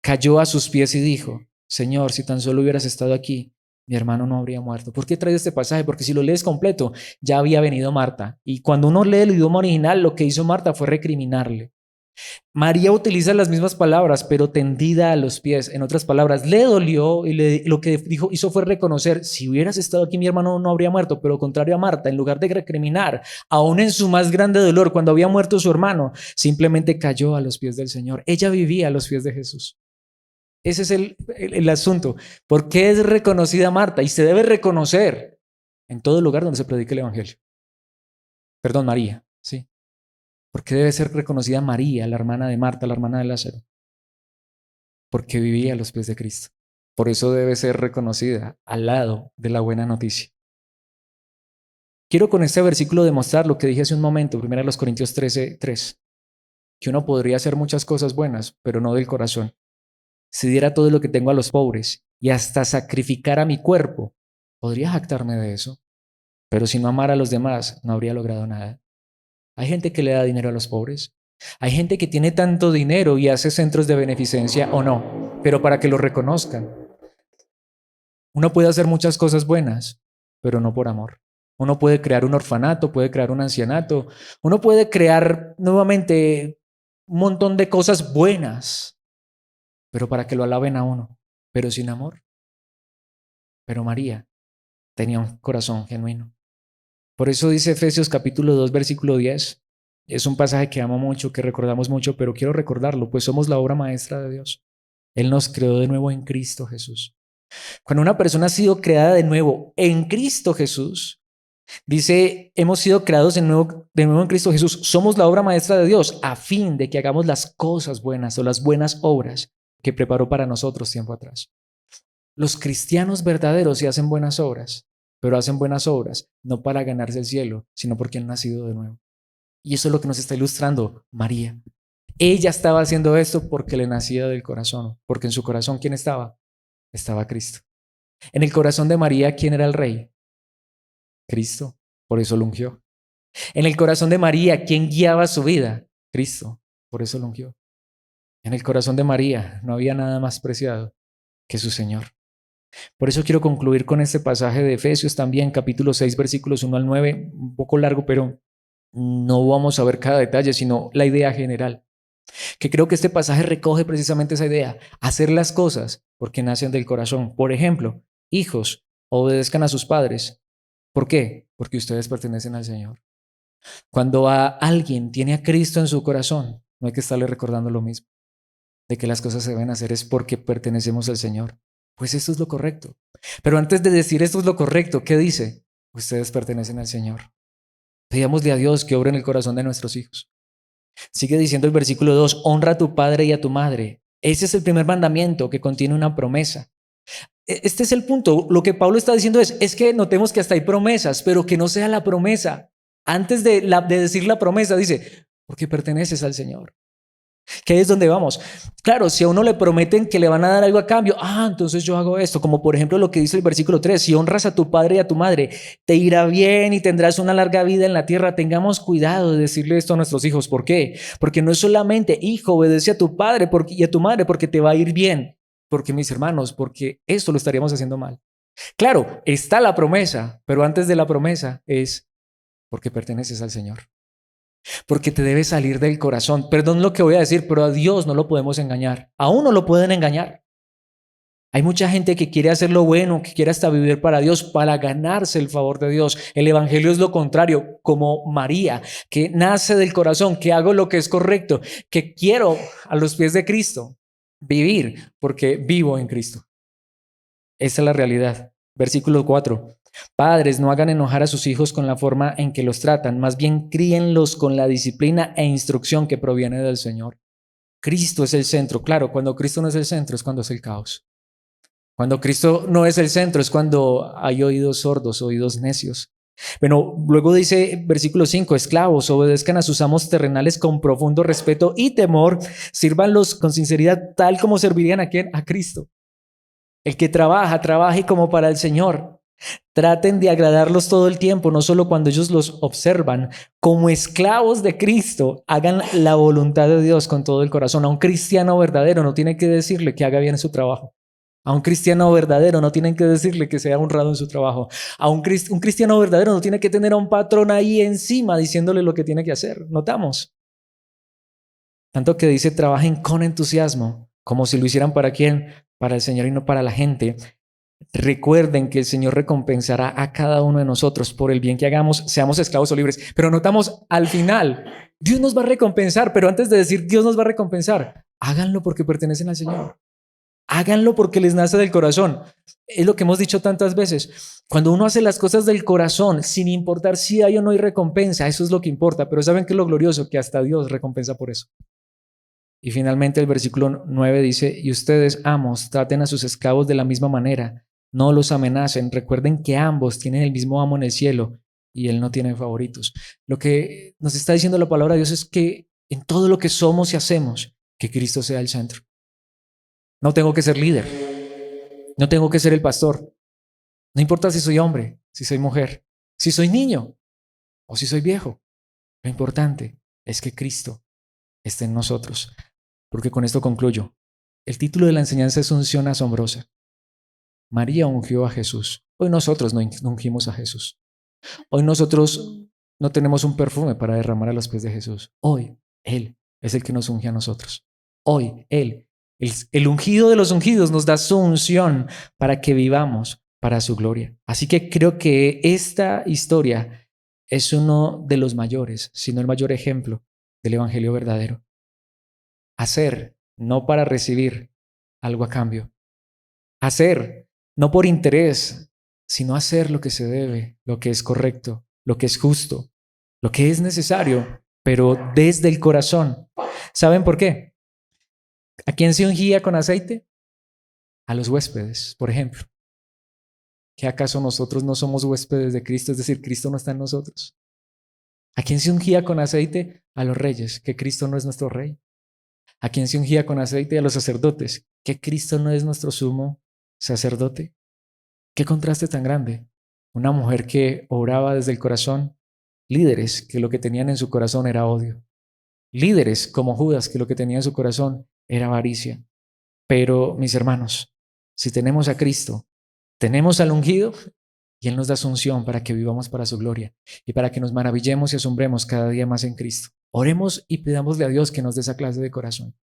cayó a sus pies y dijo, Señor, si tan solo hubieras estado aquí, mi hermano no habría muerto. ¿Por qué traído este pasaje? Porque si lo lees completo, ya había venido Marta. Y cuando uno lee el idioma original, lo que hizo Marta fue recriminarle. María utiliza las mismas palabras, pero tendida a los pies. En otras palabras, le dolió y lo que hizo fue reconocer, si hubieras estado aquí mi hermano no habría muerto, pero contrario a Marta, en lugar de recriminar, aún en su más grande dolor, cuando había muerto su hermano, simplemente cayó a los pies del Señor. Ella vivía a los pies de Jesús. Ese es el asunto. ¿Por qué es reconocida Marta? Y se debe reconocer en todo lugar donde se predique el Evangelio. Perdón, María, sí. ¿Por qué debe ser reconocida María, la hermana de Marta, la hermana de Lázaro? Porque vivía a los pies de Cristo. Por eso debe ser reconocida al lado de la buena noticia. Quiero con este versículo demostrar lo que dije hace un momento, 1 Corintios 13:3, que uno podría hacer muchas cosas buenas, pero no del corazón. Si diera todo lo que tengo a los pobres y hasta sacrificara mi cuerpo, podría jactarme de eso. Pero si no amara a los demás, no habría logrado nada. Hay gente que le da dinero a los pobres. Hay gente que tiene tanto dinero y hace centros de beneficencia o no, pero para que lo reconozcan. Uno puede hacer muchas cosas buenas, pero no por amor. Uno puede crear un orfanato, puede crear un ancianato, uno puede crear nuevamente un montón de cosas buenas, pero para que lo alaben a uno, pero sin amor. Pero María tenía un corazón genuino. Por eso dice Efesios capítulo 2, versículo 10. Es un pasaje que amo mucho, que recordamos mucho, pero quiero recordarlo, pues somos la obra maestra de Dios. Él nos creó de nuevo en Cristo Jesús Cuando una persona ha sido creada de nuevo en Cristo Jesús, dice, hemos sido creados de nuevo en Cristo Jesús. Somos la obra maestra de Dios a fin de que hagamos las cosas buenas o las buenas obras que preparó para nosotros tiempo atrás. Los cristianos verdaderos sí hacen buenas obras, pero hacen buenas obras no para ganarse el cielo, sino porque han nacido de nuevo. Y eso es lo que nos está ilustrando María. Ella estaba haciendo esto porque le nacía del corazón, porque en su corazón, ¿quién estaba? Estaba Cristo. En el corazón de María, ¿quién era el rey? Cristo, por eso lo ungió. En el corazón de María, ¿quién guiaba su vida? Cristo, por eso lo ungió. En el corazón de María no había nada más preciado que su Señor. Por eso quiero concluir con este pasaje de Efesios también, capítulo 6, versículos 1 al 9, un poco largo, pero no vamos a ver cada detalle, sino la idea general. Que creo que este pasaje recoge precisamente esa idea, hacer las cosas porque nacen del corazón. Por ejemplo, hijos, obedezcan a sus padres. ¿Por qué? Porque ustedes pertenecen al Señor. Cuando a alguien tiene a Cristo en su corazón, no hay que estarle recordando lo mismo, de que las cosas se deben hacer es porque pertenecemos al Señor. Pues esto es lo correcto. Pero antes de decir esto es lo correcto, ¿qué dice? Ustedes pertenecen al Señor. Pidámosle a Dios que obre en el corazón de nuestros hijos. Sigue diciendo el versículo 2, honra a tu padre y a tu madre. Ese es el primer mandamiento que contiene una promesa. Este es el punto. Lo que Pablo está diciendo es que notemos que hasta hay promesas, pero que no sea la promesa. Antes de decir la promesa, dice, porque perteneces al Señor. Que es donde vamos. Claro, si a uno le prometen que le van a dar algo a cambio, entonces yo hago esto, como por ejemplo lo que dice el versículo 3, si honras a tu padre y a tu madre, te irá bien y tendrás una larga vida en la tierra. Tengamos cuidado de decirle esto a nuestros hijos. ¿Por qué? Porque no es solamente, hijo, obedece a tu padre y a tu madre porque te va a ir bien. Porque mis hermanos, porque esto lo estaríamos haciendo mal. Claro, está la promesa, pero antes de la promesa es porque perteneces al Señor. Porque te debe salir del corazón. Perdón lo que voy a decir, pero a Dios no lo podemos engañar. A uno lo pueden engañar. Hay mucha gente que quiere hacer lo bueno, que quiere hasta vivir para Dios, para ganarse el favor de Dios. El evangelio es lo contrario, como María, que nace del corazón, que hago lo que es correcto, que quiero a los pies de Cristo vivir porque vivo en Cristo. Esa es la realidad. Versículo 4. Padres, no hagan enojar a sus hijos con la forma en que los tratan, más bien críenlos con la disciplina e instrucción que proviene del Señor. Cristo es el centro. Claro, cuando Cristo no es el centro es cuando es el caos. Cuando Cristo no es el centro es cuando hay oídos sordos, oídos necios. Bueno, luego dice versículo 5, esclavos, obedezcan a sus amos terrenales con profundo respeto y temor, sírvanlos con sinceridad tal como servirían a quién, a Cristo. El que trabaja, trabaje como para el Señor. Traten de agradarlos todo el tiempo, no solo cuando ellos los observan. Como esclavos de Cristo, hagan la voluntad de Dios con todo el corazón. A un cristiano verdadero no tiene que decirle que haga bien su trabajo. A un cristiano verdadero no tienen que decirle que sea honrado en su trabajo. Un cristiano verdadero no tiene que tener a un patrón ahí encima diciéndole lo que tiene que hacer. ¿Notamos? Tanto que dice, trabajen con entusiasmo, como si lo hicieran para quién, para el Señor y no para la gente. Recuerden que el Señor recompensará a cada uno de nosotros por el bien que hagamos, seamos esclavos o libres. Pero notamos al final, Dios nos va a recompensar, pero antes de decir Dios nos va a recompensar, háganlo porque pertenecen al Señor. Háganlo porque les nace del corazón. Es lo que hemos dicho tantas veces. Cuando uno hace las cosas del corazón, sin importar si hay o no hay recompensa, eso es lo que importa. Pero ¿saben qué es lo glorioso? Que hasta Dios recompensa por eso. Y finalmente el versículo 9 dice, y ustedes, amos, traten a sus esclavos de la misma manera. No los amenacen. Recuerden que ambos tienen el mismo amo en el cielo y Él no tiene favoritos. Lo que nos está diciendo la palabra de Dios es que en todo lo que somos y hacemos, que Cristo sea el centro. No tengo que ser líder. No tengo que ser el pastor. No importa si soy hombre, si soy mujer, si soy niño o si soy viejo. Lo importante es que Cristo esté en nosotros. Porque con esto concluyo. El título de la enseñanza es unción asombrosa. María ungió a Jesús. Hoy nosotros no ungimos a Jesús. Hoy nosotros no tenemos un perfume para derramar a los pies de Jesús. Hoy Él es el que nos unge a nosotros. Hoy Él, el ungido de los ungidos, nos da su unción para que vivamos para su gloria. Así que creo que esta historia es uno de los mayores, si no el mayor ejemplo del evangelio verdadero. Hacer, no para recibir algo a cambio. Hacer no por interés, sino hacer lo que se debe, lo que es correcto, lo que es justo, lo que es necesario, pero desde el corazón. ¿Saben por qué? ¿A quién se ungía con aceite? A los huéspedes, por ejemplo. ¿Qué acaso nosotros no somos huéspedes de Cristo? Es decir, Cristo no está en nosotros. ¿A quién se ungía con aceite? A los reyes, que Cristo no es nuestro rey. ¿A quién se ungía con aceite? A los sacerdotes, que Cristo no es nuestro sumo sacerdote. ¿Qué contraste tan grande? Una mujer que oraba desde el corazón, líderes que lo que tenían en su corazón era odio, líderes como Judas que lo que tenía en su corazón era avaricia. Pero, mis hermanos, si tenemos a Cristo, tenemos al ungido y Él nos da su unción para que vivamos para su gloria y para que nos maravillemos y asombremos cada día más en Cristo. Oremos y pidámosle a Dios que nos dé esa clase de corazón.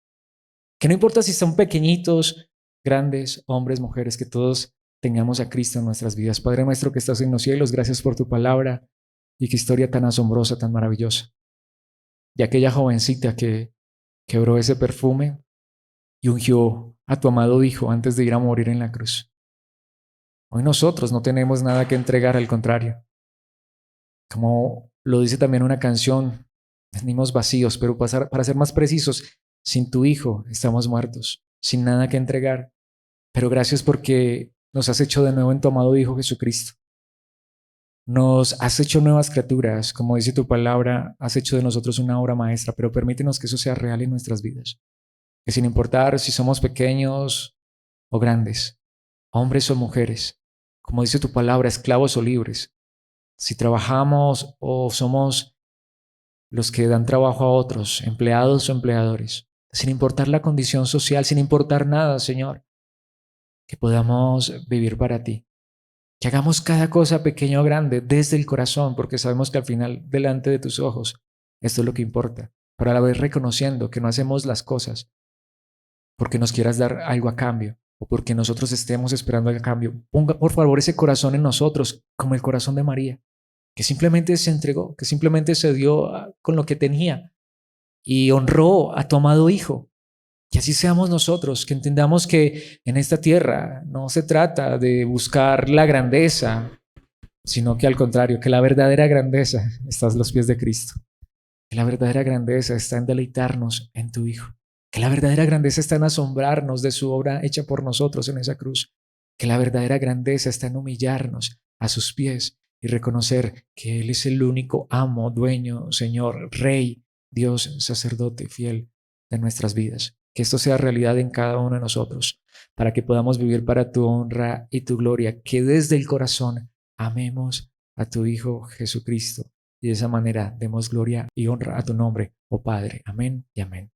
Que no importa si son pequeñitos, grandes, hombres, mujeres, que todos tengamos a Cristo en nuestras vidas. Padre nuestro que estás en los cielos, gracias por tu palabra y qué historia tan asombrosa, tan maravillosa. De aquella jovencita que quebró ese perfume y ungió a tu amado Hijo antes de ir a morir en la cruz. Hoy nosotros no tenemos nada que entregar, al contrario. Como lo dice también una canción, venimos vacíos, pero para ser más precisos, sin tu Hijo estamos muertos, sin nada que entregar. Pero gracias porque nos has hecho de nuevo en tu amado Hijo Jesucristo. Nos has hecho nuevas criaturas, como dice tu palabra, has hecho de nosotros una obra maestra, pero permítenos que eso sea real en nuestras vidas. Que sin importar si somos pequeños o grandes, hombres o mujeres, como dice tu palabra, esclavos o libres, si trabajamos o somos los que dan trabajo a otros, empleados o empleadores, sin importar la condición social, sin importar nada, Señor, que podamos vivir para ti. Que hagamos cada cosa pequeña o grande desde el corazón, porque sabemos que al final, delante de tus ojos, esto es lo que importa. Pero a la vez reconociendo que no hacemos las cosas porque nos quieras dar algo a cambio o porque nosotros estemos esperando algo a cambio. Ponga por favor ese corazón en nosotros, como el corazón de María, que simplemente se entregó, que simplemente se dio con lo que tenía y honró a tu amado Hijo. Que así seamos nosotros, que entendamos que en esta tierra no se trata de buscar la grandeza, sino que al contrario, que la verdadera grandeza está a los pies de Cristo. Que la verdadera grandeza está en deleitarnos en tu Hijo. Que la verdadera grandeza está en asombrarnos de su obra hecha por nosotros en esa cruz. Que la verdadera grandeza está en humillarnos a sus pies y reconocer que Él es el único amo, dueño, Señor, Rey, Dios, sacerdote fiel de nuestras vidas. Que esto sea realidad en cada uno de nosotros, para que podamos vivir para tu honra y tu gloria. Que desde el corazón amemos a tu Hijo Jesucristo y de esa manera demos gloria y honra a tu nombre, oh Padre. Amén y amén.